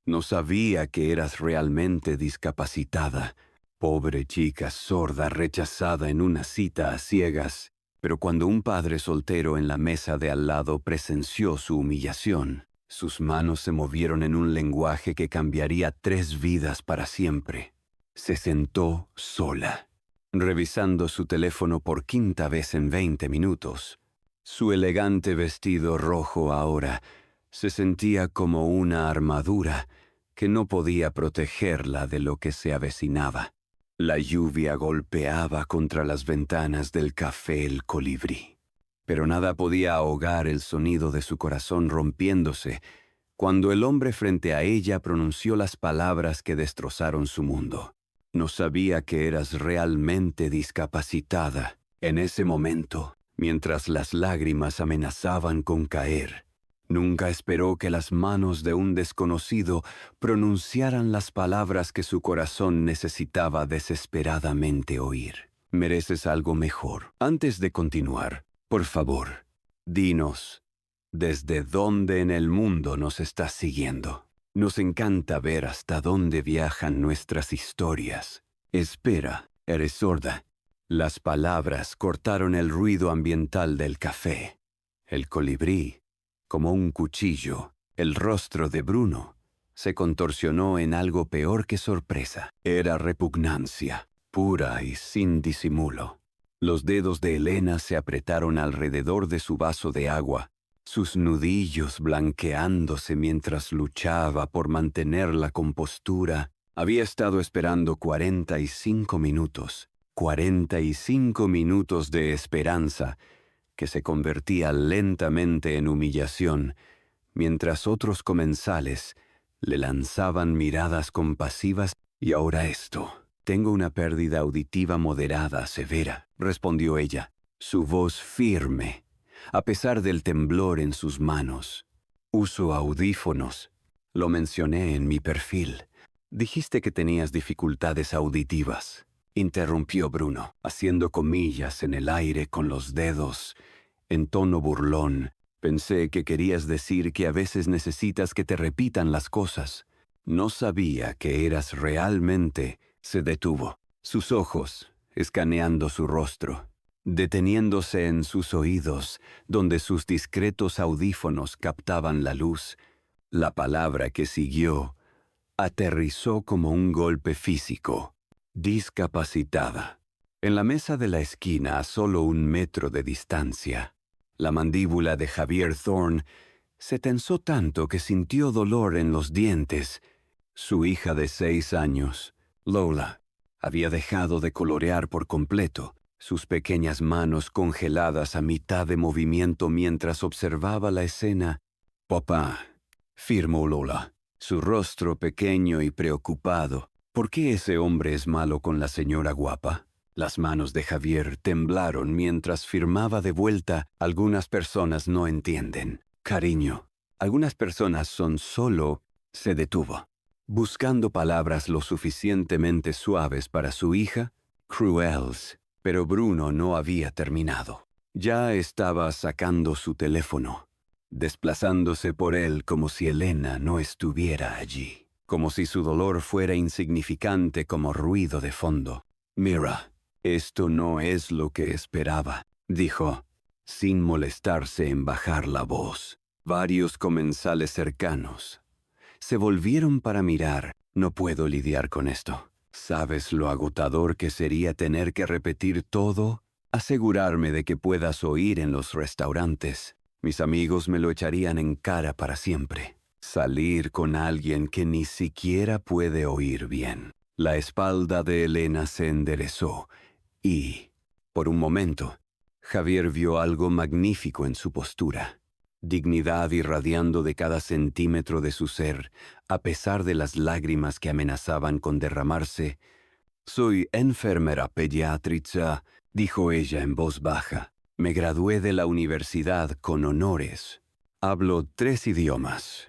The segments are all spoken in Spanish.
No sabía que eras realmente discapacitada. Pobre chica sorda rechazada en una cita a ciegas. Pero cuando un padre soltero en la mesa de al lado presenció su humillación, sus manos se movieron en un lenguaje que cambiaría 3 vidas para siempre. Se sentó sola, revisando su teléfono por 5ª vez en 20 minutos. Su elegante vestido rojo ahora se sentía como una armadura que no podía protegerla de lo que se avecinaba. La lluvia golpeaba contra las ventanas del café El Colibrí, pero nada podía ahogar el sonido de su corazón rompiéndose cuando el hombre frente a ella pronunció las palabras que destrozaron su mundo. No sabía que eras realmente discapacitada. En ese momento, mientras las lágrimas amenazaban con caer, nunca esperó que las manos de un desconocido pronunciaran las palabras que su corazón necesitaba desesperadamente oír. Mereces algo mejor. Antes de continuar, por favor, dinos, ¿desde dónde en el mundo nos estás siguiendo? Nos encanta ver hasta dónde viajan nuestras historias. Espera, eres sorda. Las palabras cortaron el ruido ambiental del café. El colibrí, como un cuchillo, el rostro de Bruno se contorsionó en algo peor que sorpresa. Era repugnancia, pura y sin disimulo. Los dedos de Elena se apretaron alrededor de su vaso de agua, sus nudillos blanqueándose mientras luchaba por mantener la compostura. Había estado esperando 45 minutos. 45 minutos de esperanza que se convertía lentamente en humillación, mientras otros comensales le lanzaban miradas compasivas. Y ahora esto. Tengo una pérdida auditiva moderada, severa, respondió ella, su voz firme, a pesar del temblor en sus manos. Uso audífonos. Lo mencioné en mi perfil. Dijiste que tenías dificultades auditivas, interrumpió Bruno, haciendo comillas en el aire con los dedos. En tono burlón, pensé que querías decir que a veces necesitas que te repitan las cosas. No sabía que eras realmente. Se detuvo, sus ojos escaneando su rostro, deteniéndose en sus oídos, donde sus discretos audífonos captaban la luz. La palabra que siguió aterrizó como un golpe físico. Discapacitada. En la mesa de la esquina, a solo 1 metro de distancia, la mandíbula de Javier Thorne se tensó tanto que sintió dolor en los dientes. Su hija de 6 años, Lola, había dejado de colorear por completo, sus pequeñas manos congeladas a mitad de movimiento mientras observaba la escena. «Papá», firmó Lola, su rostro pequeño y preocupado. «¿Por qué ese hombre es malo con la señora guapa?» Las manos de Javier temblaron mientras firmaba de vuelta. «Algunas personas no entienden. Cariño, algunas personas son solo...» Se detuvo, buscando palabras lo suficientemente suaves para su hija. «Cruels». Pero Bruno no había terminado. Ya estaba sacando su teléfono, desplazándose por él como si Elena no estuviera allí, como si su dolor fuera insignificante como ruido de fondo. «Mira, esto no es lo que esperaba», dijo, sin molestarse en bajar la voz. Varios comensales cercanos se volvieron para mirar. «No puedo lidiar con esto. ¿Sabes lo agotador que sería tener que repetir todo? Asegurarme de que puedas oír en los restaurantes. Mis amigos me lo echarían en cara para siempre. Salir con alguien que ni siquiera puede oír bien». La espalda de Elena se enderezó y, por un momento, Javier vio algo magnífico en su postura. Dignidad irradiando de cada centímetro de su ser, a pesar de las lágrimas que amenazaban con derramarse. «Soy enfermera pediátrica», dijo ella en voz baja. «Me gradué de la universidad con honores. Hablo 3 idiomas.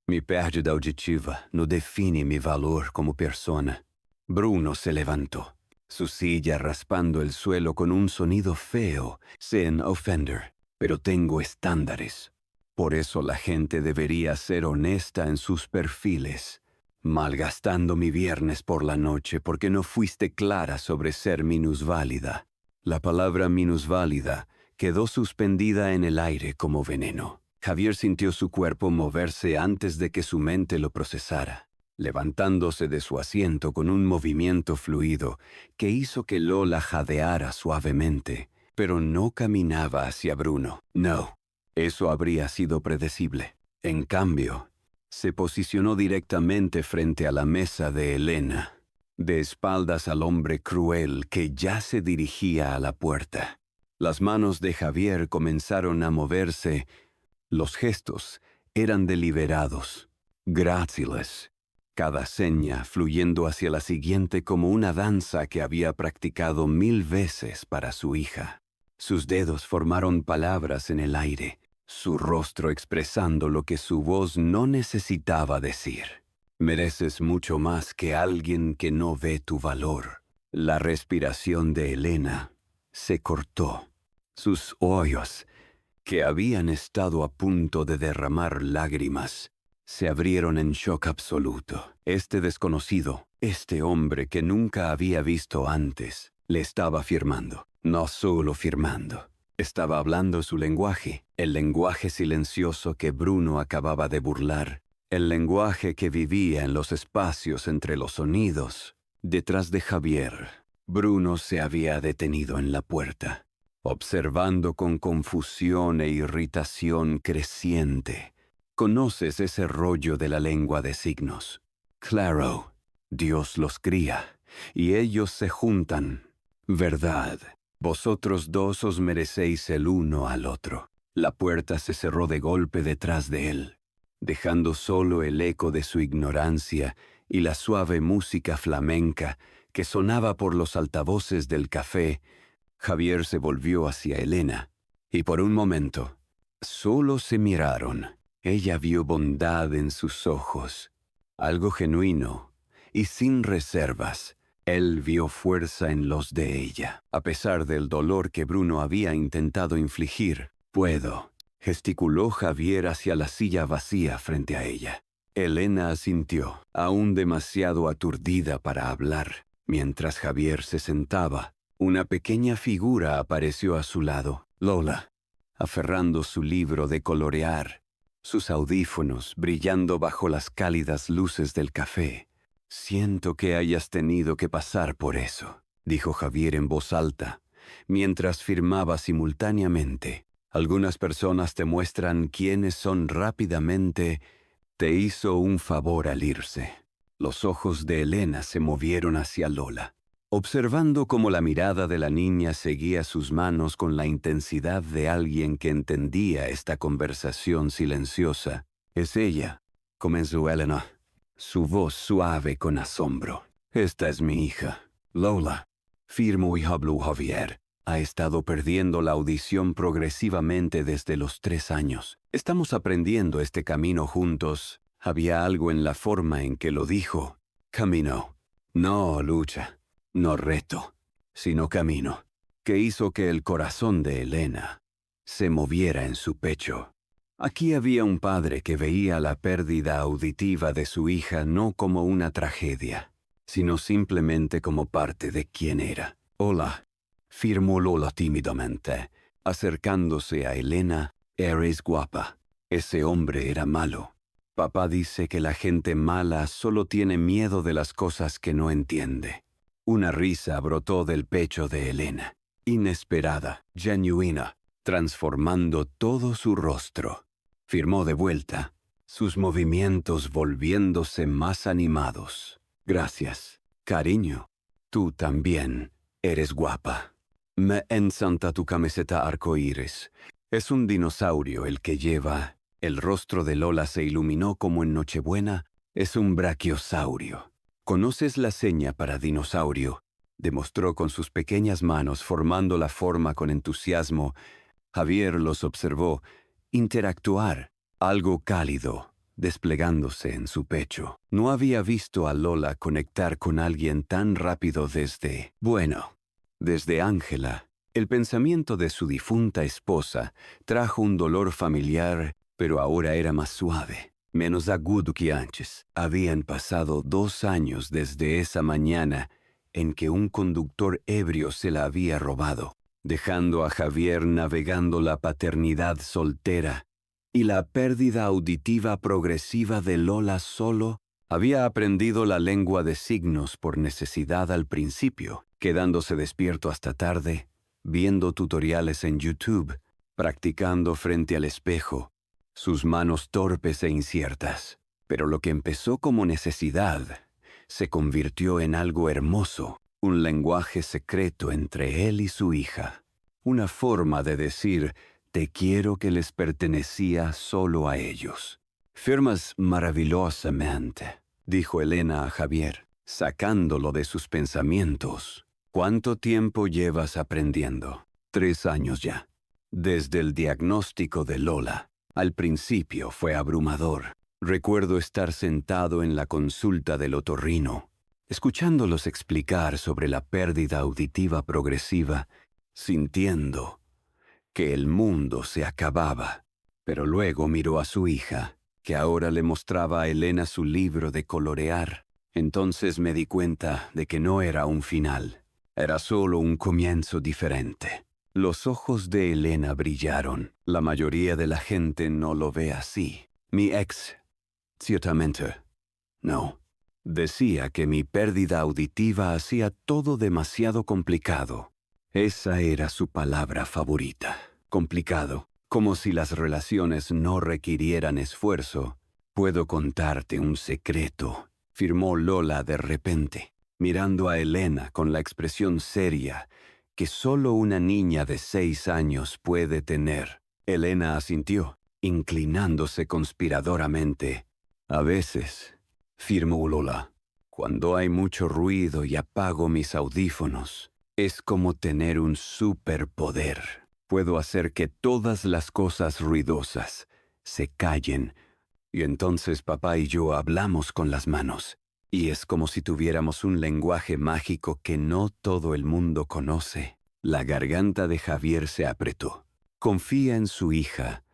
Mi pérdida auditiva no define mi valor como persona». Bruno se levantó, su silla raspando el suelo con un sonido feo, sin ofender. «Pero tengo estándares. Por eso la gente debería ser honesta en sus perfiles. malgastando mi viernes por la noche porque no fuiste clara sobre ser minusválida. La palabra minusválida quedó suspendida en el aire como veneno. Javier sintió su cuerpo moverse antes de que su mente lo procesara, levantándose de su asiento con un movimiento fluido que hizo que Lola jadeara suavemente, pero no caminaba hacia Bruno. No, eso habría sido predecible. En cambio, se posicionó directamente frente a la mesa de Elena, de espaldas al hombre cruel que ya se dirigía a la puerta. Las manos de Javier comenzaron a moverse. Los gestos eran deliberados, gráciles, cada seña fluyendo hacia la siguiente como una danza que había practicado 1000 veces para su hija. Sus dedos formaron palabras en el aire, su rostro expresando lo que su voz no necesitaba decir. Mereces mucho más que alguien que no ve tu valor. La respiración de Elena se cortó. Sus ojos, que habían estado a punto de derramar lágrimas, se abrieron en shock absoluto. Este desconocido, este hombre que nunca había visto antes, le estaba firmando. No solo firmando. Estaba hablando su lenguaje, el lenguaje silencioso que Bruno acababa de burlar, el lenguaje que vivía en los espacios entre los sonidos. Detrás de Javier, Bruno se había detenido en la puerta, observando con confusión e irritación creciente. ¿Conoces ese rollo de la lengua de signos? Claro, Dios los cría, y ellos se juntan. Verdad, vosotros dos os merecéis el uno al otro. La puerta se cerró de golpe detrás de él, dejando solo el eco de su ignorancia y la suave música flamenca que sonaba por los altavoces del café. Javier se volvió hacia Elena, y por un momento, solo se miraron. Ella vio bondad en sus ojos, algo genuino y sin reservas. Él vio fuerza en los de ella, a pesar del dolor que Bruno había intentado infligir. «Puedo», gesticuló Javier hacia la silla vacía frente a ella. Elena asintió, aún demasiado aturdida para hablar. Mientras Javier se sentaba, una pequeña figura apareció a su lado. Lola, aferrando su libro de colorear, sus audífonos brillando bajo las cálidas luces del café. «Siento que hayas tenido que pasar por eso», dijo Javier en voz alta, mientras firmaba simultáneamente. «Algunas personas te muestran quiénes son rápidamente». Te hizo un favor al irse. Los ojos de Elena se movieron hacia Lola, observando cómo la mirada de la niña seguía sus manos con la intensidad de alguien que entendía esta conversación silenciosa. «Es ella», comenzó Elena, su voz suave con asombro. «Esta es mi hija, Lola», firmó y habló Javier. «Ha estado perdiendo la audición progresivamente desde los 3 años. Estamos aprendiendo este camino juntos». Había algo en la forma en que lo dijo. Camino. No lucha, no reto, sino camino, que hizo que el corazón de Elena se moviera en su pecho. Aquí había un padre que veía la pérdida auditiva de su hija no como una tragedia, sino simplemente como parte de quien era. «Hola», firmó Lola tímidamente, acercándose a Elena. «Eres guapa». Ese hombre era malo. Papá dice que la gente mala solo tiene miedo de las cosas que no entiende. Una risa brotó del pecho de Elena, inesperada, genuina, transformando todo su rostro. Firmó de vuelta, sus movimientos volviéndose más animados. «Gracias, cariño. Tú también eres guapa. Me encanta tu camiseta arcoíris. Es un dinosaurio el que lleva». El rostro de Lola se iluminó como en Nochebuena. «Es un brachiosaurio». «¿Conoces la seña para dinosaurio?», demostró con sus pequeñas manos formando la forma con entusiasmo. Javier los observó interactuar, algo cálido, desplegándose en su pecho. No había visto a Lola conectar con alguien tan rápido desde Ángela. El pensamiento de su difunta esposa trajo un dolor familiar, pero ahora era más suave. menos agudo que antes. Habían pasado 2 años desde esa mañana en que un conductor ebrio se la había robado, dejando a Javier navegando la paternidad soltera y la pérdida auditiva progresiva de Lola. Solo había aprendido la lengua de signos por necesidad al principio, quedándose despierto hasta tarde, viendo tutoriales en YouTube, practicando frente al espejo, sus manos torpes e inciertas. Pero lo que empezó como necesidad se convirtió en algo hermoso, un lenguaje secreto entre él y su hija, una forma de decir «te quiero» que les pertenecía solo a ellos. «Firmas maravillosamente», dijo Elena a Javier, sacándolo de sus pensamientos. «¿Cuánto tiempo llevas aprendiendo?» 3 años ya. Desde el diagnóstico de Lola. Al principio fue abrumador. Recuerdo estar sentado en la consulta del otorrino, escuchándolos explicar sobre la pérdida auditiva progresiva, sintiendo que el mundo se acababa. Pero luego miró a su hija, que ahora le mostraba a Elena su libro de colorear. Entonces me di cuenta de que no era un final, era solo un comienzo diferente. Los ojos de Elena brillaron. La mayoría de la gente no lo ve así. Mi ex, ciertamente, no. Decía que mi pérdida auditiva hacía todo demasiado complicado. Esa era su palabra favorita. Complicado. Como si las relaciones no requirieran esfuerzo. «Puedo contarte un secreto», firmó Lola de repente, mirando a Elena con la expresión seria que solo una niña de 6 años puede tener. Elena asintió, inclinándose conspiradoramente. «A veces», firmó Lola, «cuando hay mucho ruido y apago mis audífonos, es como tener un superpoder. Puedo hacer que todas las cosas ruidosas se callen, y entonces papá y yo hablamos con las manos. Y es como si tuviéramos un lenguaje mágico que no todo el mundo conoce». La garganta de Javier se apretó. Confía en su hija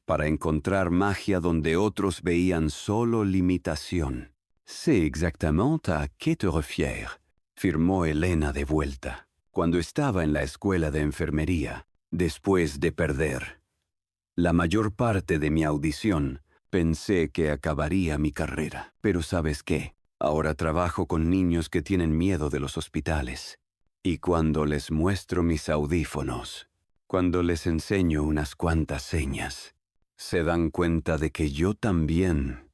para encontrar magia donde otros veían solo limitación. «Sé exactamente a qué te refieres», firmó Elena de vuelta. «Cuando estaba en la escuela de enfermería, después de perder la mayor parte de mi audición, pensé que acabaría mi carrera. Pero ¿sabes qué? Ahora trabajo con niños que tienen miedo de los hospitales. Y cuando les muestro mis audífonos, cuando les enseño unas cuantas señas, se dan cuenta de que yo también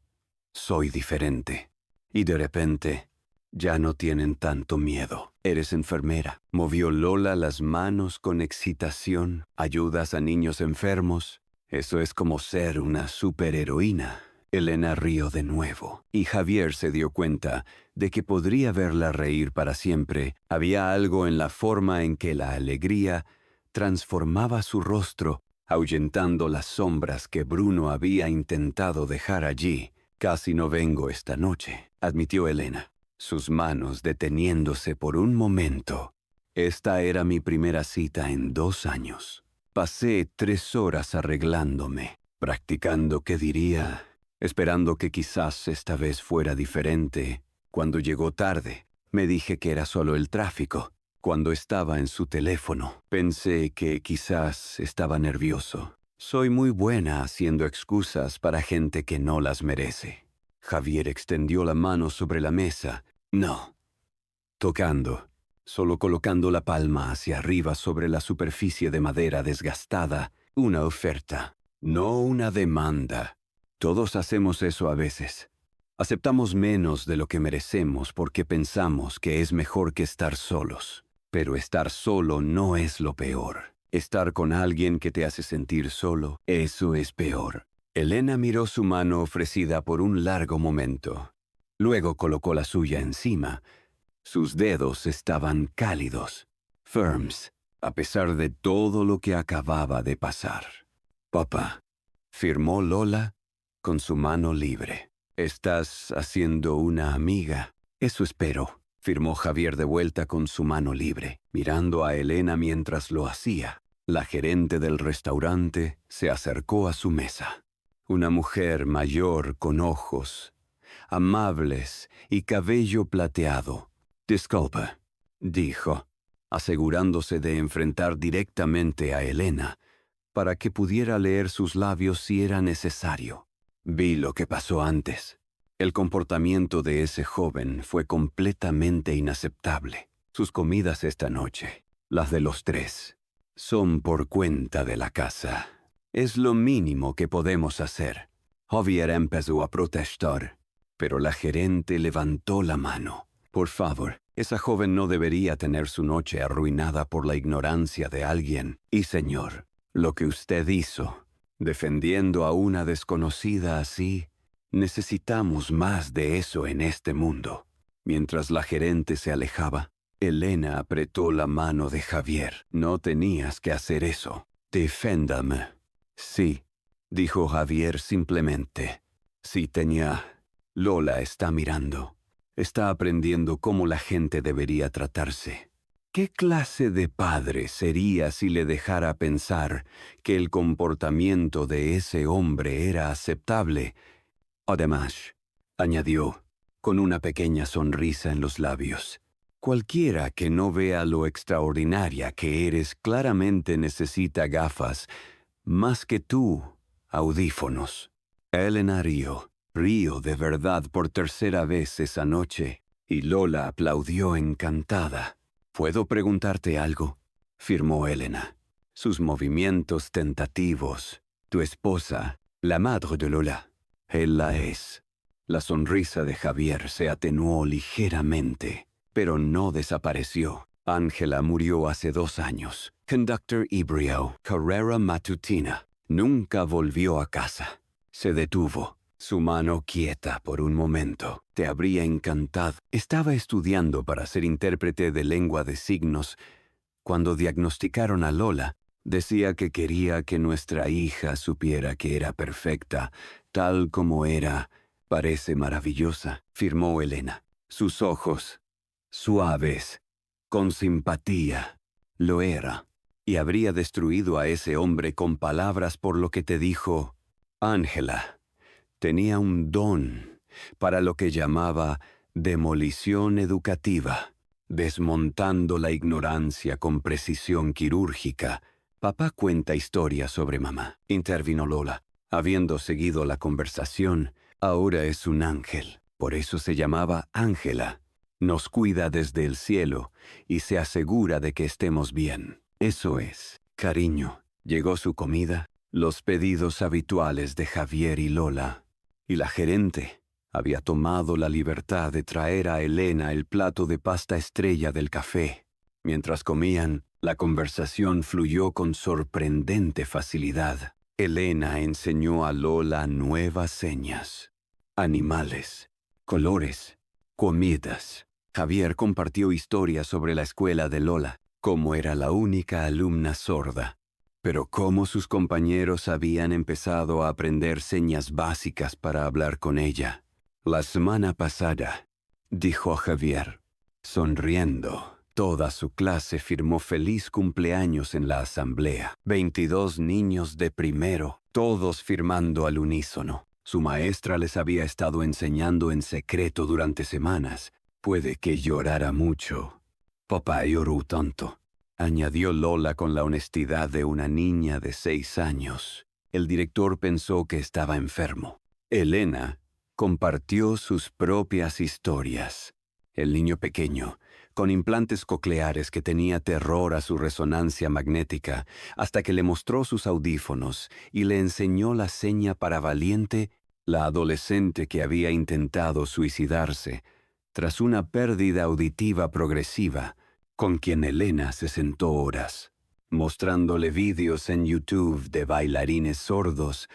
soy diferente. Y de repente, ya no tienen tanto miedo». «¿Eres enfermera?», movió Lola las manos con excitación. «¿Ayudas a niños enfermos? Eso es como ser una superheroína». Elena rió de nuevo, y Javier se dio cuenta de que podría verla reír para siempre. Había algo en la forma en que la alegría transformaba su rostro, ahuyentando las sombras que Bruno había intentado dejar allí. «Casi no vengo esta noche», admitió Elena, sus manos deteniéndose por un momento. «Esta era mi primera cita en 2 años. Pasé 3 horas arreglándome, practicando qué diría, esperando que quizás esta vez fuera diferente. Cuando llegó tarde, me dije que era solo el tráfico. Cuando estaba en su teléfono, pensé que quizás estaba nervioso. Soy muy buena haciendo excusas para gente que no las merece». Javier extendió la mano sobre la mesa. «No, tocando, solo colocando la palma hacia arriba sobre la superficie de madera desgastada. Una oferta, no una demanda. Todos hacemos eso a veces. Aceptamos menos de lo que merecemos porque pensamos que es mejor que estar solos. Pero estar solo no es lo peor. Estar con alguien que te hace sentir solo, eso es peor». Elena miró su mano ofrecida por un largo momento. Luego colocó la suya encima. Sus dedos estaban cálidos, firmes, a pesar de todo lo que acababa de pasar. «Papá», firmó Lola con su mano libre. «Estás haciendo una amiga». «Eso espero», firmó Javier de vuelta con su mano libre, mirando a Elena mientras lo hacía. La gerente del restaurante se acercó a su mesa. Una mujer mayor con ojos amables y cabello plateado. Disculpa, dijo, asegurándose de enfrentar directamente a Elena, para que pudiera leer sus labios si era necesario. Vi lo que pasó antes. El comportamiento de ese joven fue completamente inaceptable. Sus comidas esta noche, las de los tres, son por cuenta de la casa. Es lo mínimo que podemos hacer. Javier empezó a protestar, pero la gerente levantó la mano. Por favor, esa joven no debería tener su noche arruinada por la ignorancia de alguien. Y señor, lo que usted hizo, defendiendo a una desconocida así, necesitamos más de eso en este mundo. Mientras la gerente se alejaba, Elena apretó la mano de Javier. No tenías que hacer eso. Deféndame. Sí, dijo Javier simplemente. Sí tenía. Lola está mirando. Está aprendiendo cómo la gente debería tratarse. ¿Qué clase de padre sería si le dejara pensar que el comportamiento de ese hombre era aceptable? Además, añadió, con una pequeña sonrisa en los labios, cualquiera que no vea lo extraordinaria que eres claramente necesita gafas, más que tú, audífonos. Elena rió de verdad por tercera vez esa noche, y Lola aplaudió encantada. ¿Puedo preguntarte algo?, afirmó Elena. Sus movimientos tentativos. Tu esposa, la madre de Lola. Él la es. La sonrisa de Javier se atenuó ligeramente, pero no desapareció. Ángela murió hace 2 años. Conductor ebrio, carrera matutina. Nunca volvió a casa. Se detuvo, su mano quieta por un momento. Te habría encantado. Estaba estudiando para ser intérprete de lengua de signos. Cuando diagnosticaron a Lola, decía que quería que nuestra hija supiera que era perfecta, tal como era. Parece maravillosa, afirmó Elena. Sus ojos, suaves, con simpatía. Lo era. Y habría destruido a ese hombre con palabras por lo que te dijo. Ángela tenía un don para lo que llamaba demolición educativa, desmontando la ignorancia con precisión quirúrgica. Papá cuenta historias sobre mamá, intervino Lola. Habiendo seguido la conversación, ahora es un ángel. Por eso se llamaba Ángela. Nos cuida desde el cielo y se asegura de que estemos bien. Eso es, cariño. Llegó su comida, los pedidos habituales de Javier y Lola, y la gerente había tomado la libertad de traer a Elena el plato de pasta estrella del café. Mientras comían, la conversación fluyó con sorprendente facilidad. Elena enseñó a Lola nuevas señas, animales, colores, comidas. Javier compartió historias sobre la escuela de Lola, cómo era la única alumna sorda, pero cómo sus compañeros habían empezado a aprender señas básicas para hablar con ella. La semana pasada, dijo Javier, sonriendo, toda su clase firmó feliz cumpleaños en la asamblea. 22 niños de primero, todos firmando al unísono. Su maestra les había estado enseñando en secreto durante semanas. Puede que llorara mucho. Papá lloró tanto, añadió Lola con la honestidad de una niña de 6 años. El director pensó que estaba enfermo. Elena compartió sus propias historias. El niño pequeño, con implantes cocleares que tenía terror a su resonancia magnética, hasta que le mostró sus audífonos y le enseñó la seña para valiente, la adolescente que había intentado suicidarse tras una pérdida auditiva progresiva, con quien Elena se sentó horas, mostrándole vídeos en YouTube de bailarines sordos,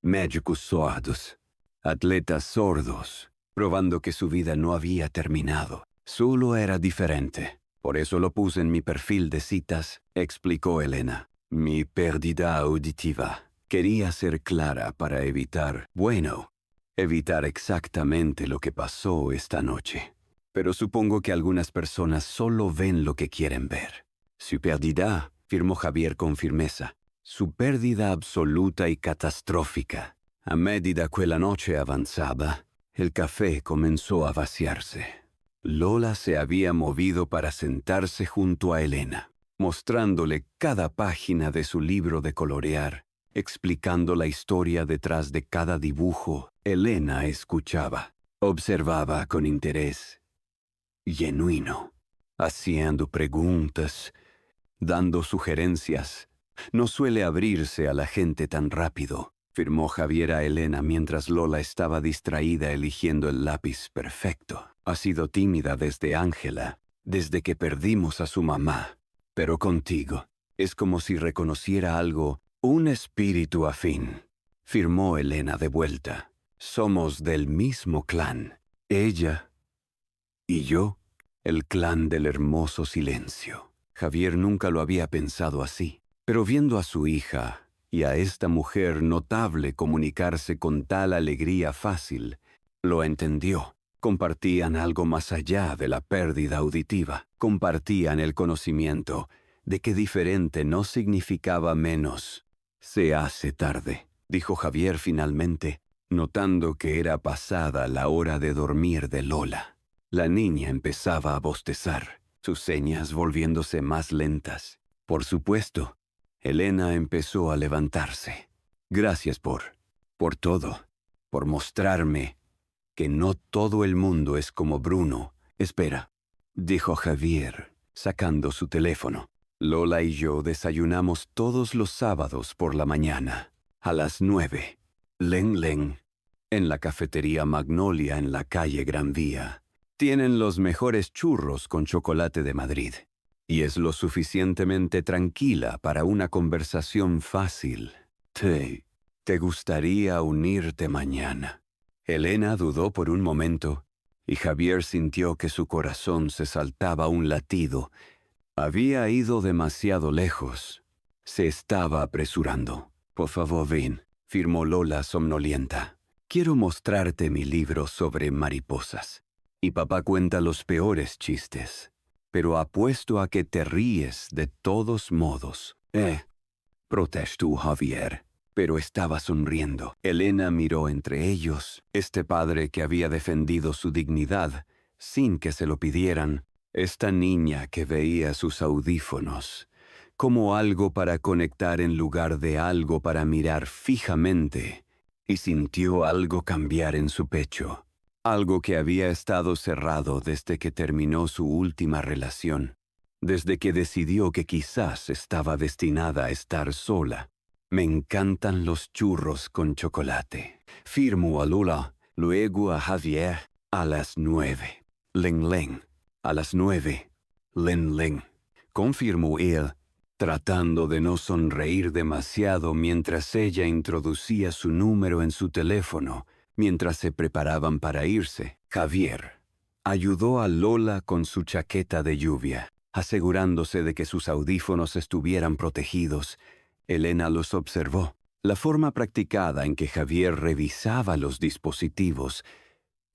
médicos sordos, atletas sordos, probando que su vida no había terminado. Solo era diferente. Por eso lo puse en mi perfil de citas, explicó Elena. Mi pérdida auditiva. Quería ser clara para evitar exactamente lo que pasó esta noche. Pero supongo que algunas personas solo ven lo que quieren ver. Su pérdida, afirmó Javier con firmeza. Su pérdida absoluta y catastrófica. A medida que la noche avanzaba, el café comenzó a vaciarse. Lola se había movido para sentarse junto a Elena, mostrándole cada página de su libro de colorear, explicando la historia detrás de cada dibujo. Elena escuchaba, observaba con interés genuino, haciendo preguntas, dando sugerencias. No suele abrirse a la gente tan rápido, firmó Javier a Elena mientras Lola estaba distraída eligiendo el lápiz perfecto. Ha sido tímida desde Ángela, desde que perdimos a su mamá. Pero contigo, es como si reconociera algo, un espíritu afín. Firmó Elena de vuelta. Somos del mismo clan. Ella y yo, el clan del hermoso silencio. Javier nunca lo había pensado así, pero viendo a su hija y a esta mujer notable comunicarse con tal alegría fácil, lo entendió. Compartían algo más allá de la pérdida auditiva. Compartían el conocimiento de que diferente no significaba menos. Se hace tarde, dijo Javier finalmente, notando que era pasada la hora de dormir de Lola. La niña empezaba a bostezar, sus señas volviéndose más lentas. Por supuesto, Elena empezó a levantarse. Gracias por todo, por mostrarme que no todo el mundo es como Bruno. Espera, dijo Javier, sacando su teléfono. Lola y yo desayunamos todos los sábados por la mañana, a las 9. Len Len, en la cafetería Magnolia en la calle Gran Vía. Tienen los mejores churros con chocolate de Madrid, y es lo suficientemente tranquila para una conversación fácil. ¿Te gustaría unirte mañana? Elena dudó por un momento, y Javier sintió que su corazón se saltaba un latido. Había ido demasiado lejos. Se estaba apresurando. Por favor, ven, firmó Lola somnolienta. Quiero mostrarte mi libro sobre mariposas. Y papá cuenta los peores chistes, pero apuesto a que te ríes de todos modos. Protestó Javier, pero estaba sonriendo. Elena miró entre ellos, este padre que había defendido su dignidad, sin que se lo pidieran, esta niña que veía sus audífonos, como algo para conectar en lugar de algo para mirar fijamente, y sintió algo cambiar en su pecho. Algo que había estado cerrado desde que terminó su última relación, desde que decidió que quizás estaba destinada a estar sola. Me encantan los churros con chocolate. Firmo a Lola, luego a Javier, a las 9. Len Len, a las 9. Len Len, confirmó él, tratando de no sonreír demasiado mientras ella introducía su número en su teléfono. Mientras se preparaban para irse, Javier ayudó a Lola con su chaqueta de lluvia, asegurándose de que sus audífonos estuvieran protegidos. Elena los observó. La forma practicada en que Javier revisaba los dispositivos,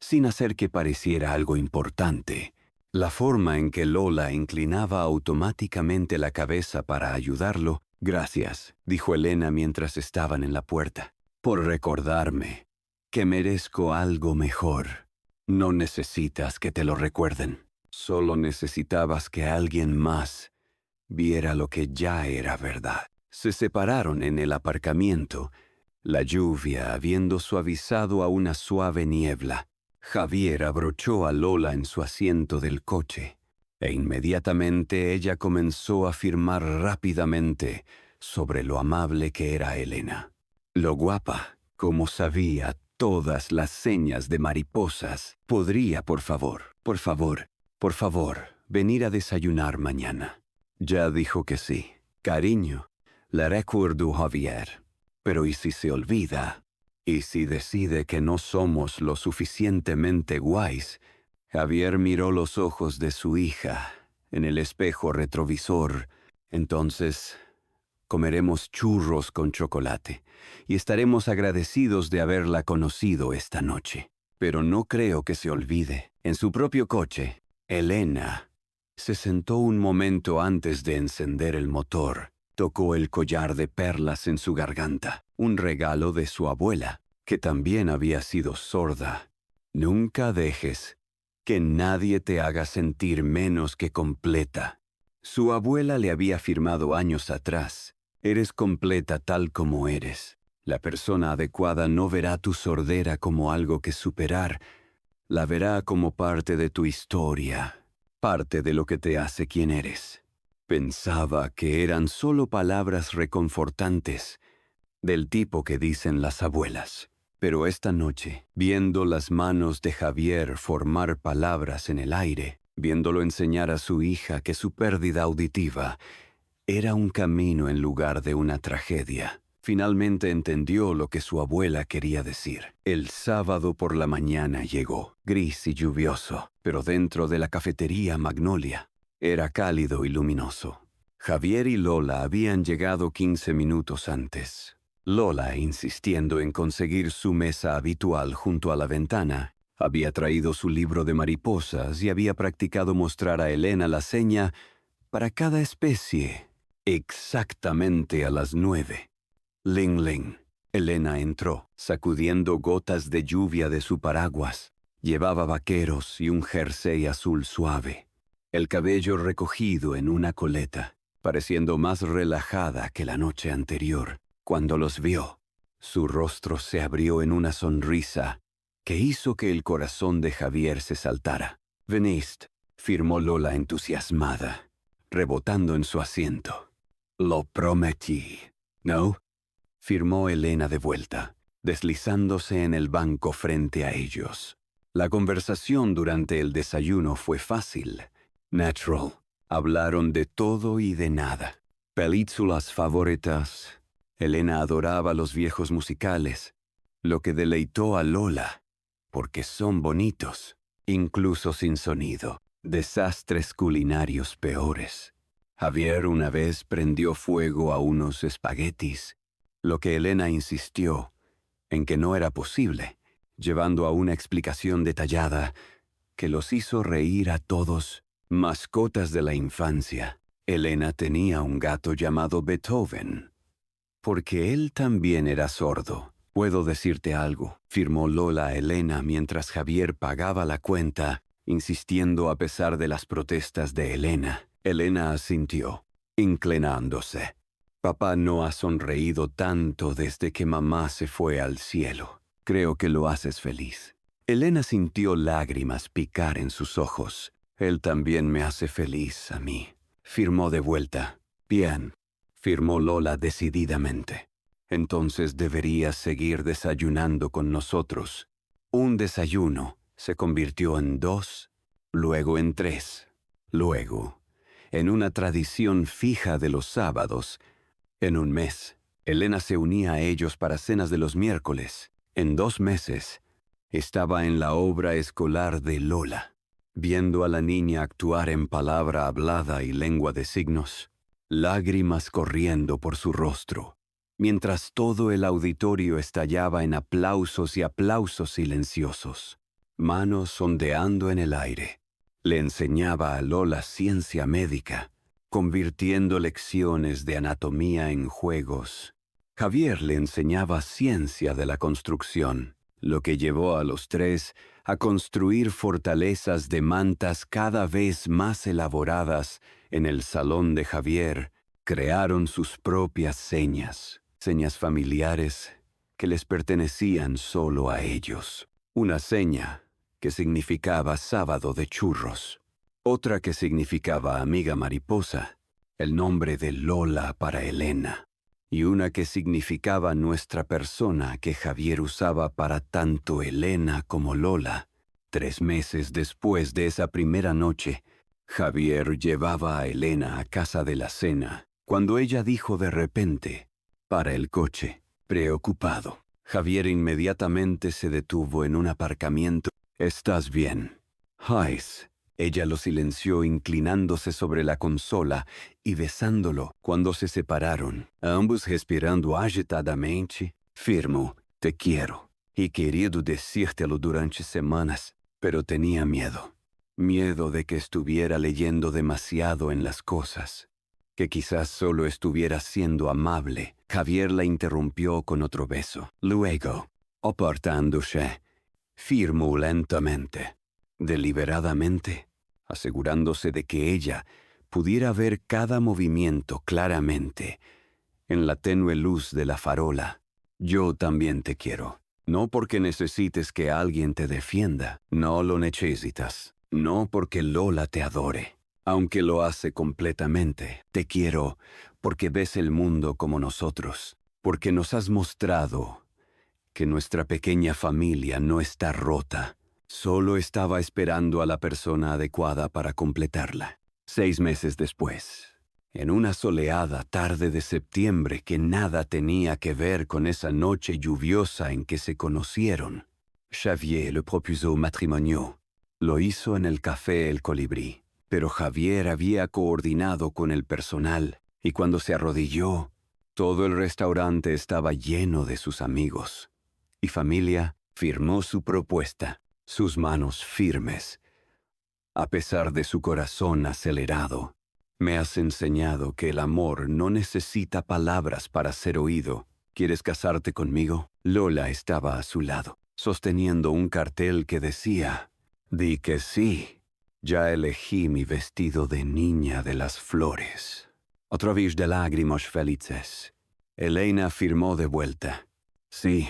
sin hacer que pareciera algo importante. La forma en que Lola inclinaba automáticamente la cabeza para ayudarlo. Gracias, dijo Elena mientras estaban en la puerta, por recordarme que merezco algo mejor. No necesitas que te lo recuerden. Solo necesitabas que alguien más viera lo que ya era verdad. Se separaron en el aparcamiento, la lluvia habiendo suavizado a una suave niebla. Javier abrochó a Lola en su asiento del coche, e inmediatamente ella comenzó a afirmar rápidamente sobre lo amable que era Elena. Lo guapa, como sabía todas las señas de mariposas. ¿Podría, por favor, venir a desayunar mañana? Ya dijo que sí. Cariño, le recuerdo Javier. Pero ¿y si se olvida? ¿Y si decide que no somos lo suficientemente guays? Javier miró los ojos de su hija en el espejo retrovisor. Entonces comeremos churros con chocolate y estaremos agradecidos de haberla conocido esta noche. Pero no creo que se olvide. En su propio coche, Elena se sentó un momento antes de encender el motor. Tocó el collar de perlas en su garganta, un regalo de su abuela. que también había sido sorda. Nunca dejes que nadie te haga sentir menos que completa. Su abuela le había afirmado años atrás: eres completa tal como eres. La persona adecuada no verá tu sordera como algo que superar, la verá como parte de tu historia, parte de lo que te hace quien eres. Pensaba que eran solo palabras reconfortantes, del tipo que dicen las abuelas. Pero esta noche, viendo las manos de Javier formar palabras en el aire, viéndolo enseñar a su hija que su pérdida auditiva era un camino en lugar de una tragedia, finalmente entendió lo que su abuela quería decir. El sábado por la mañana llegó, gris y lluvioso, pero dentro de la cafetería Magnolia era cálido y luminoso. Javier y Lola habían llegado 15 minutos antes. Lola, insistiendo en conseguir su mesa habitual junto a la ventana, había traído su libro de mariposas y había practicado mostrar a Elena la seña para cada especie, exactamente a las 9. Ling ling. Elena entró, sacudiendo gotas de lluvia de su paraguas. Llevaba vaqueros y un jersey azul suave, el cabello recogido en una coleta, pareciendo más relajada que la noche anterior. Cuando los vio, su rostro se abrió en una sonrisa que hizo que el corazón de Javier se saltara. «Veniste», firmó Lola entusiasmada, rebotando en su asiento. «Lo prometí, ¿no?», firmó Elena de vuelta, deslizándose en el banco frente a ellos. La conversación durante el desayuno fue fácil, natural. Hablaron de todo y de nada. Películas favoritas. Elena adoraba los viejos musicales, lo que deleitó a Lola, porque son bonitos, incluso sin sonido. Desastres culinarios peores. Javier una vez prendió fuego a unos espaguetis, lo que Elena insistió en que no era posible, llevando a una explicación detallada que los hizo reír a todos. Mascotas de la infancia. Elena tenía un gato llamado Beethoven, porque él también era sordo. «Puedo decirte algo», firmó Lola a Elena mientras Javier pagaba la cuenta, insistiendo a pesar de las protestas de Elena. Elena asintió, inclinándose. «Papá no ha sonreído tanto desde que mamá se fue al cielo. Creo que lo haces feliz». Elena sintió lágrimas picar en sus ojos. «Él también me hace feliz a mí», firmó de vuelta. «Bien», firmó Lola decididamente. «Entonces deberías seguir desayunando con nosotros». Un desayuno se convirtió en 2, luego en 3, luego en una tradición fija de los sábados. En un mes, Elena se unía a ellos para cenas de los miércoles. En 2 meses, estaba en la obra escolar de Lola, viendo a la niña actuar en palabra hablada y lengua de signos, lágrimas corriendo por su rostro, mientras todo el auditorio estallaba en aplausos y aplausos silenciosos. Manos ondeando en el aire. Le enseñaba a Lola ciencia médica, convirtiendo lecciones de anatomía en juegos. Javier le enseñaba ciencia de la construcción, lo que llevó a los 3 a construir fortalezas de mantas cada vez más elaboradas. En el salón de Javier crearon sus propias señas familiares que les pertenecían solo a ellos. Una seña que significaba sábado de churros, otra que significaba amiga mariposa, el nombre de Lola para Elena, y una que significaba nuestra persona que Javier usaba para tanto Elena como Lola. 3 meses después de esa primera noche, Javier llevaba a Elena a casa de la cena, cuando ella dijo de repente: «Para el coche», preocupado. Javier inmediatamente se detuvo en un aparcamiento. «¿Estás bien?» «Hayes». Ella lo silenció inclinándose sobre la consola y besándolo cuando se separaron, ambos respirando agitadamente. «Firmo, te quiero. He querido decírtelo durante semanas, pero tenía miedo. Miedo de que estuviera leyendo demasiado en las cosas, que quizás solo estuviera siendo amable». Javier la interrumpió con otro beso. «Luego», Apartándose, firmó lentamente, deliberadamente, asegurándose de que ella pudiera ver cada movimiento claramente en la tenue luz de la farola. Yo también te quiero. No porque necesites que alguien te defienda. No lo necesitas. No porque Lola te adore. Aunque lo hace completamente. Te quiero porque ves el mundo como nosotros. Porque nos has mostrado que nuestra pequeña familia no está rota. Solo estaba esperando a la persona adecuada para completarla. 6 meses después, en una soleada tarde de septiembre que nada tenía que ver con esa noche lluviosa en que se conocieron, Xavier le propuso matrimonio. Lo hizo en el café El Colibrí, pero Javier había coordinado con el personal y cuando se arrodilló, todo el restaurante estaba lleno de sus amigos. Y familia firmó su propuesta, sus manos firmes, a pesar de su corazón acelerado. Me has enseñado que el amor no necesita palabras para ser oído. ¿Quieres casarte conmigo? Lola estaba a su lado, sosteniendo un cartel que decía, «Di que sí. Ya elegí mi vestido de niña de las flores». A través de lágrimas felices, Elena firmó de vuelta. Sí,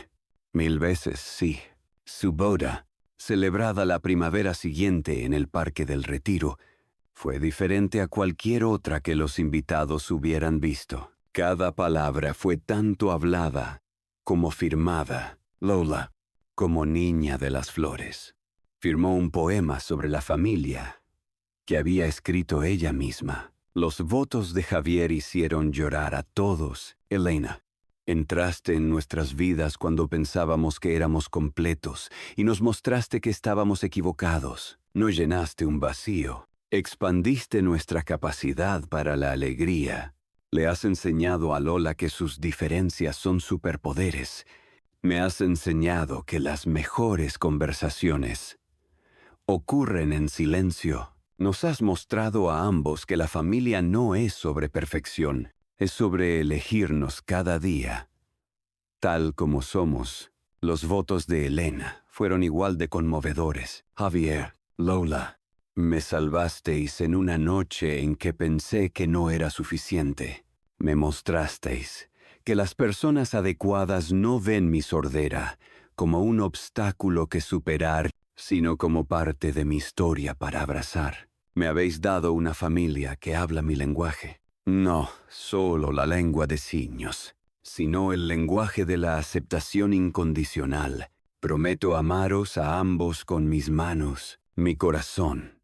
1000 veces sí. Su boda, celebrada la primavera siguiente en el Parque del Retiro, fue diferente a cualquier otra que los invitados hubieran visto. Cada palabra fue tanto hablada como firmada. Lola, como niña de las flores, firmó un poema sobre la familia que había escrito ella misma. Los votos de Javier hicieron llorar a todos. Elena, entraste en nuestras vidas cuando pensábamos que éramos completos y nos mostraste que estábamos equivocados. No llenaste un vacío. Expandiste nuestra capacidad para la alegría. Le has enseñado a Lola que sus diferencias son superpoderes. Me has enseñado que las mejores conversaciones ocurren en silencio. Nos has mostrado a ambos que la familia no es sobre perfección, es sobre elegirnos cada día. Tal como somos, los votos de Elena fueron igual de conmovedores. Javier, Lola, me salvasteis en una noche en que pensé que no era suficiente. Me mostrasteis que las personas adecuadas no ven mi sordera como un obstáculo que superar, sino como parte de mi historia para abrazar. Me habéis dado una familia que habla mi lenguaje. No solo la lengua de signos, sino el lenguaje de la aceptación incondicional. Prometo amaros a ambos con mis manos, mi corazón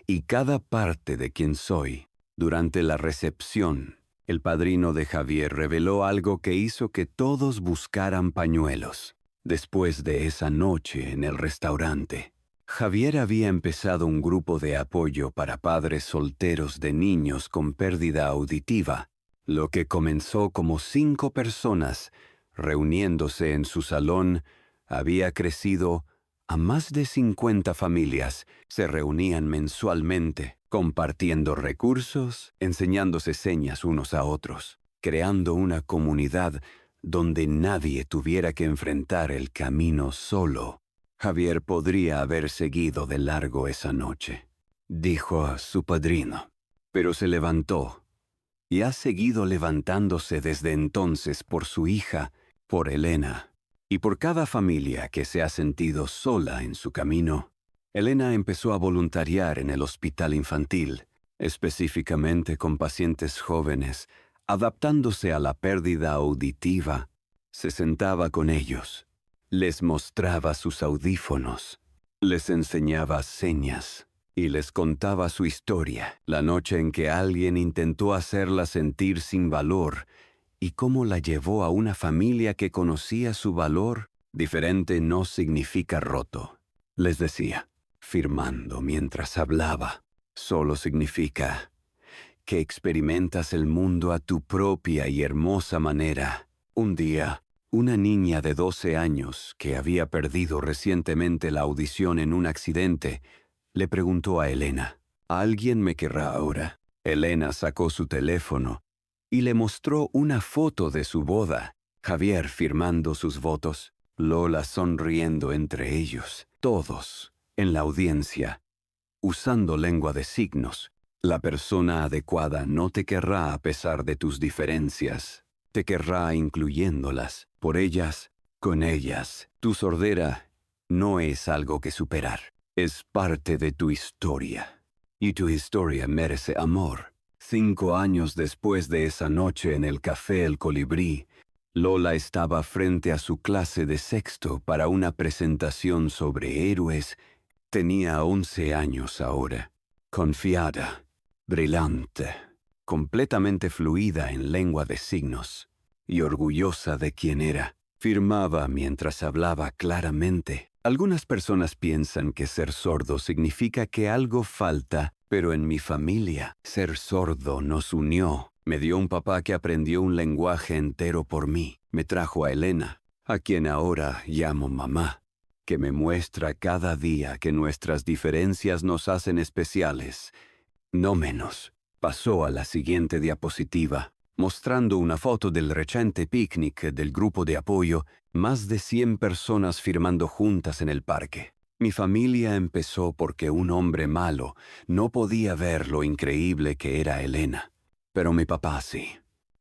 y cada parte de quien soy. Durante la recepción, el padrino de Javier reveló algo que hizo que todos buscaran pañuelos. Después de esa noche en el restaurante, Javier había empezado un grupo de apoyo para padres solteros de niños con pérdida auditiva, lo que comenzó como 5 personas reuniéndose en su salón había crecido a más de 50 familias. Se reunían mensualmente, compartiendo recursos, enseñándose señas unos a otros, creando una comunidad donde nadie tuviera que enfrentar el camino solo. Javier podría haber seguido de largo esa noche, dijo a su padrino, pero se levantó y ha seguido levantándose desde entonces por su hija, por Elena, y por cada familia que se ha sentido sola en su camino. Elena empezó a voluntariar en el hospital infantil, específicamente con pacientes jóvenes, adaptándose a la pérdida auditiva. Se sentaba con ellos, les mostraba sus audífonos, les enseñaba señas y les contaba su historia, la noche en que alguien intentó hacerla sentir sin valor y cómo la llevó a una familia que conocía su valor. Diferente no significa roto, les decía, firmando mientras hablaba. Solo significa que experimentas el mundo a tu propia y hermosa manera. Un día, una niña de 12 años, que había perdido recientemente la audición en un accidente, le preguntó a Elena, ¿alguien me querrá ahora? Elena sacó su teléfono y le mostró una foto de su boda, Javier firmando sus votos. Lola sonriendo entre ellos, todos, en la audiencia, usando lengua de signos. La persona adecuada no te querrá a pesar de tus diferencias, te querrá incluyéndolas, por ellas, con ellas. Tu sordera no es algo que superar, es parte de tu historia. Y tu historia merece amor. 5 años después de esa noche en el Café El Colibrí, Lola estaba frente a su clase de sexto para una presentación sobre héroes. Tenía 11 años ahora, confiada, brillante, completamente fluida en lengua de signos, y orgullosa de quién era. Firmaba mientras hablaba claramente. Algunas personas piensan que ser sordo significa que algo falta, pero en mi familia, ser sordo nos unió. Me dio un papá que aprendió un lenguaje entero por mí. Me trajo a Elena, a quien ahora llamo mamá, que me muestra cada día que nuestras diferencias nos hacen especiales, no menos. Pasó a la siguiente diapositiva, mostrando una foto del reciente picnic del grupo de apoyo, más de 100 personas firmando juntas en el parque. Mi familia empezó porque un hombre malo no podía ver lo increíble que era Elena, pero mi papá sí.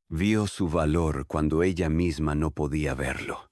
Vio su valor cuando ella misma no podía verlo.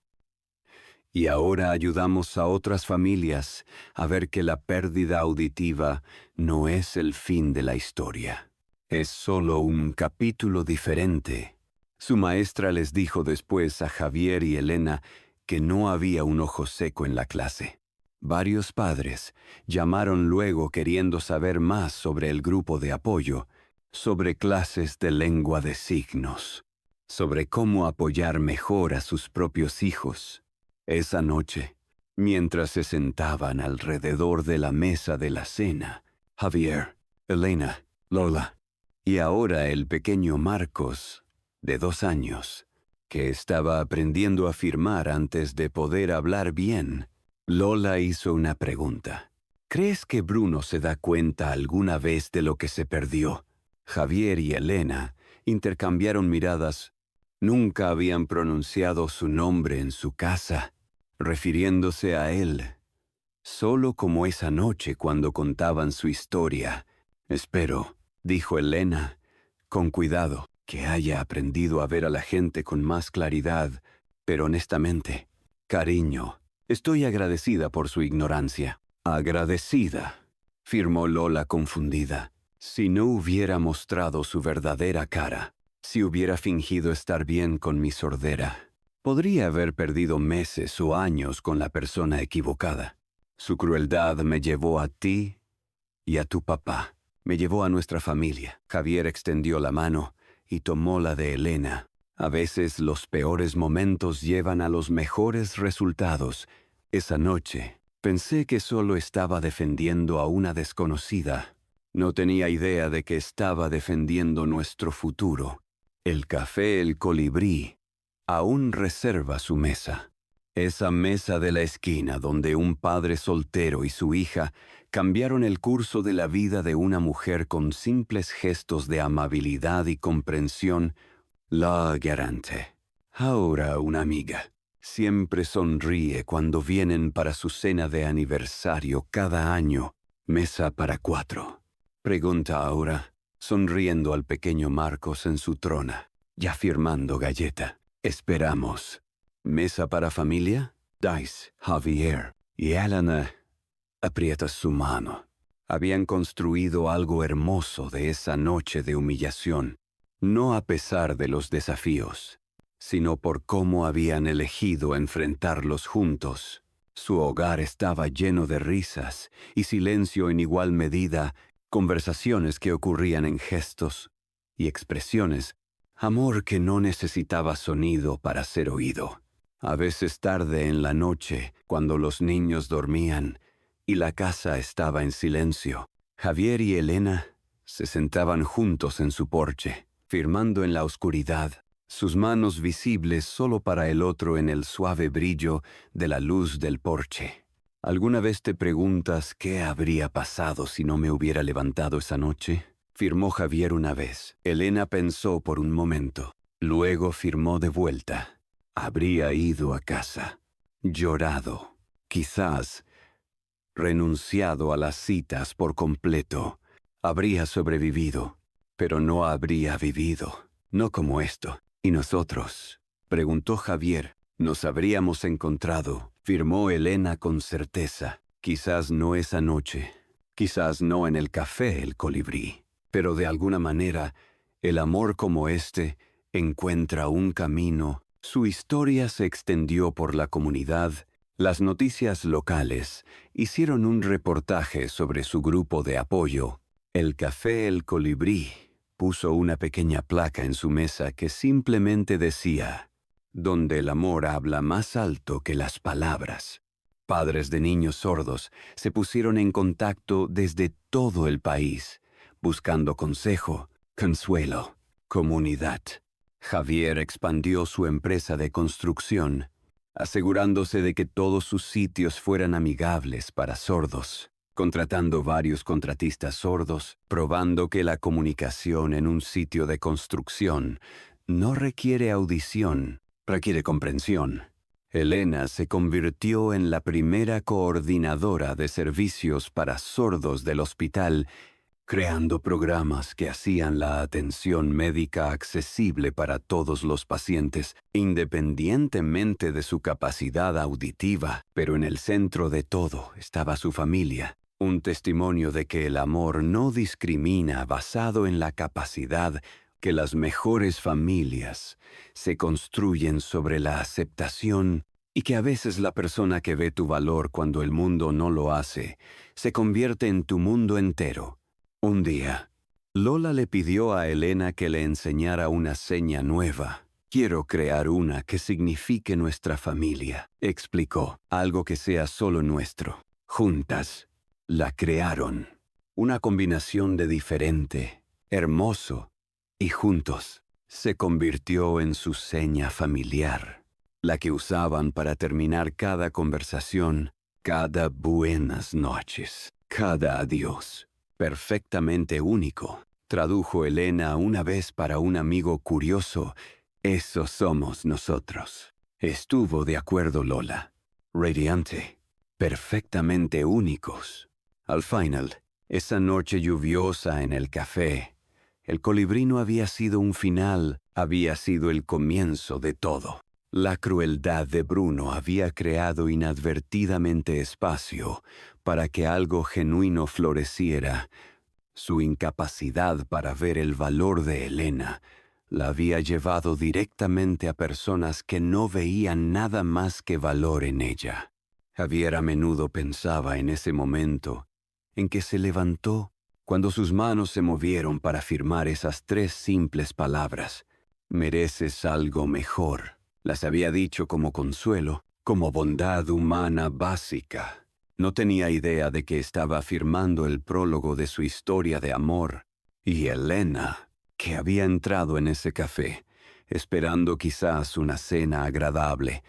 Y ahora ayudamos a otras familias a ver que la pérdida auditiva no es el fin de la historia. Es solo un capítulo diferente. Su maestra les dijo después a Javier y Elena que no había un ojo seco en la clase. Varios padres llamaron luego queriendo saber más sobre el grupo de apoyo, sobre clases de lengua de signos, sobre cómo apoyar mejor a sus propios hijos. Esa noche, mientras se sentaban alrededor de la mesa de la cena, Javier, Elena, Lola, y ahora el pequeño Marcos, de 2 años, que estaba aprendiendo a firmar antes de poder hablar bien, Lola hizo una pregunta. ¿Crees que Bruno se da cuenta alguna vez de lo que se perdió? Javier y Elena intercambiaron miradas. Nunca habían pronunciado su nombre en su casa, refiriéndose a él, solo como esa noche cuando contaban su historia. Espero, dijo Elena, con cuidado, que haya aprendido a ver a la gente con más claridad, pero honestamente, cariño, estoy agradecida por su ignorancia. Agradecida, firmó Lola confundida. Si no hubiera mostrado su verdadera cara, si hubiera fingido estar bien con mi sordera, podría haber perdido meses o años con la persona equivocada. Su crueldad me llevó a ti y a tu papá. Me llevó a nuestra familia. Javier extendió la mano y tomó la de Elena. A veces los peores momentos llevan a los mejores resultados. Esa noche, pensé que solo estaba defendiendo a una desconocida. No tenía idea de que estaba defendiendo nuestro futuro. El Café El Colibrí aún reserva su mesa. Esa mesa de la esquina donde un padre soltero y su hija cambiaron el curso de la vida de una mujer con simples gestos de amabilidad y comprensión, la garante. Ahora una amiga. Siempre sonríe cuando vienen para su cena de aniversario cada año. Mesa para 4. Pregunta ahora, sonriendo al pequeño Marcos en su trona, ya firmando galleta. Esperamos. ¿Mesa para familia? Dice, Javier y Elena. Aprietas su mano. Habían construido algo hermoso de esa noche de humillación, no a pesar de los desafíos, sino por cómo habían elegido enfrentarlos juntos. Su hogar estaba lleno de risas y silencio en igual medida, conversaciones que ocurrían en gestos y expresiones, amor que no necesitaba sonido para ser oído. A veces tarde en la noche, cuando los niños dormían y la casa estaba en silencio, Javier y Elena se sentaban juntos en su porche, firmando en la oscuridad, sus manos visibles solo para el otro en el suave brillo de la luz del porche. ¿Alguna vez te preguntas qué habría pasado si no me hubiera levantado esa noche? Firmó Javier una vez. Elena pensó por un momento. Luego firmó de vuelta. Habría ido a casa. llorado, quizás renunciado a las citas por completo. Habría sobrevivido, pero no habría vivido, no como esto. ¿Y nosotros?, preguntó Javier. Nos habríamos encontrado, afirmó Elena con certeza. Quizás no esa noche, quizás no en el café El Colibrí, pero de alguna manera, el amor como este encuentra un camino. Su historia se extendió por la comunidad. Las noticias locales hicieron un reportaje sobre su grupo de apoyo. El café El Colibrí puso una pequeña placa en su mesa que simplemente decía: donde el amor habla más alto que las palabras. Padres de niños sordos se pusieron en contacto desde todo el país, buscando consejo, consuelo, comunidad. Javier expandió su empresa de construcción, asegurándose de que todos sus sitios fueran amigables para sordos, contratando varios contratistas sordos, probando que la comunicación en un sitio de construcción no requiere audición, requiere comprensión. Elena se convirtió en la primera coordinadora de servicios para sordos del hospital, creando programas que hacían la atención médica accesible para todos los pacientes, independientemente de su capacidad auditiva. Pero en el centro de todo estaba su familia, un testimonio de que el amor no discrimina, basado en la capacidad, que las mejores familias se construyen sobre la aceptación, y que a veces la persona que ve tu valor cuando el mundo no lo hace, se convierte en tu mundo entero. Un día, Lola le pidió a Elena que le enseñara una seña nueva. Quiero crear una que signifique nuestra familia, explicó, algo que sea solo nuestro. Juntas, la crearon. Una combinación de diferente, hermoso, y juntos se convirtió en su seña familiar, la que usaban para terminar cada conversación, cada buenas noches, cada adiós. Perfectamente único, tradujo Elena una vez para un amigo curioso. Eso somos nosotros. Estuvo de acuerdo Lola. Radiante, perfectamente únicos. Al final, esa noche lluviosa en el café, El Colibrí no había sido un final, había sido el comienzo de todo. La crueldad de Bruno había creado inadvertidamente espacio para que algo genuino floreciera. Su incapacidad para ver el valor de Elena la había llevado directamente a personas que no veían nada más que valor en ella. Javier a menudo pensaba en ese momento en que se levantó, cuando sus manos se movieron para firmar esas 3 simples palabras: mereces algo mejor. Las había dicho como consuelo, como bondad humana básica. No tenía idea de que estaba firmando el prólogo de su historia de amor. Y Elena, que había entrado en ese café, esperando quizás una cena agradable,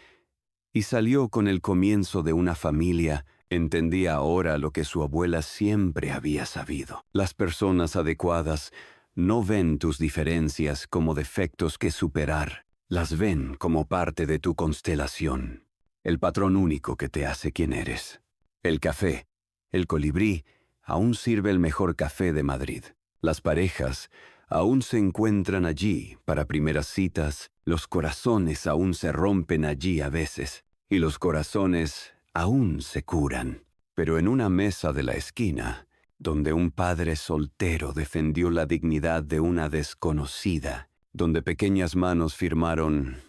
y salió con el comienzo de una familia, entendía ahora lo que su abuela siempre había sabido. Las personas adecuadas no ven tus diferencias como defectos que superar, las ven como parte de tu constelación, el patrón único que te hace quien eres. El café, El Colibrí, aún sirve el mejor café de Madrid. Las parejas aún se encuentran allí para primeras citas, los corazones aún se rompen allí a veces, y los corazones aún se curan. Pero en una mesa de la esquina, donde un padre soltero defendió la dignidad de una desconocida, donde pequeñas manos firmaron: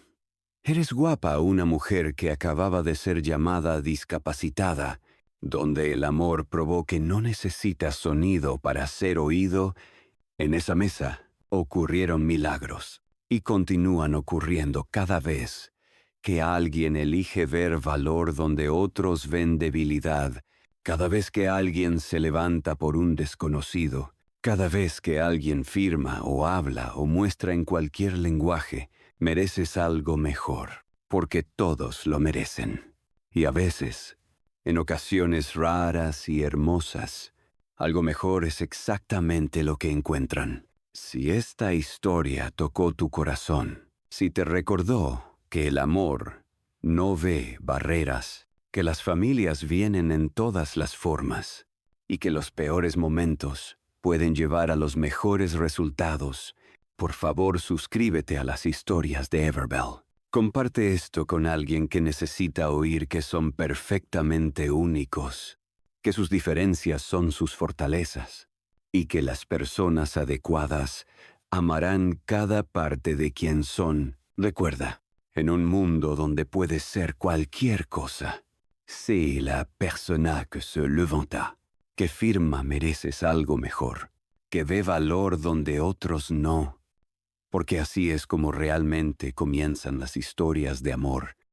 «Eres guapa», una mujer que acababa de ser llamada discapacitada, donde el amor probó que no necesita sonido para ser oído, en esa mesa ocurrieron milagros, y continúan ocurriendo cada vez que alguien elige ver valor donde otros ven debilidad, cada vez que alguien se levanta por un desconocido, cada vez que alguien firma o habla o muestra en cualquier lenguaje: mereces algo mejor, porque todos lo merecen. Y a veces, en ocasiones raras y hermosas, algo mejor es exactamente lo que encuentran. Si esta historia tocó tu corazón, si te recordó que el amor No ve barreras, que las familias vienen en todas las formas y que los peores momentos pueden llevar a los mejores resultados. Por favor, suscríbete a las historias de Everbell. Comparte esto con alguien que necesita oír que son perfectamente únicos, que sus diferencias son sus fortalezas y que las personas adecuadas amarán cada parte de quien son. Recuerda, en un mundo donde puedes ser cualquier cosa, sé la persona que se levanta, que firma mereces algo mejor, que ve valor donde otros no, porque así es como realmente comienzan las historias de amor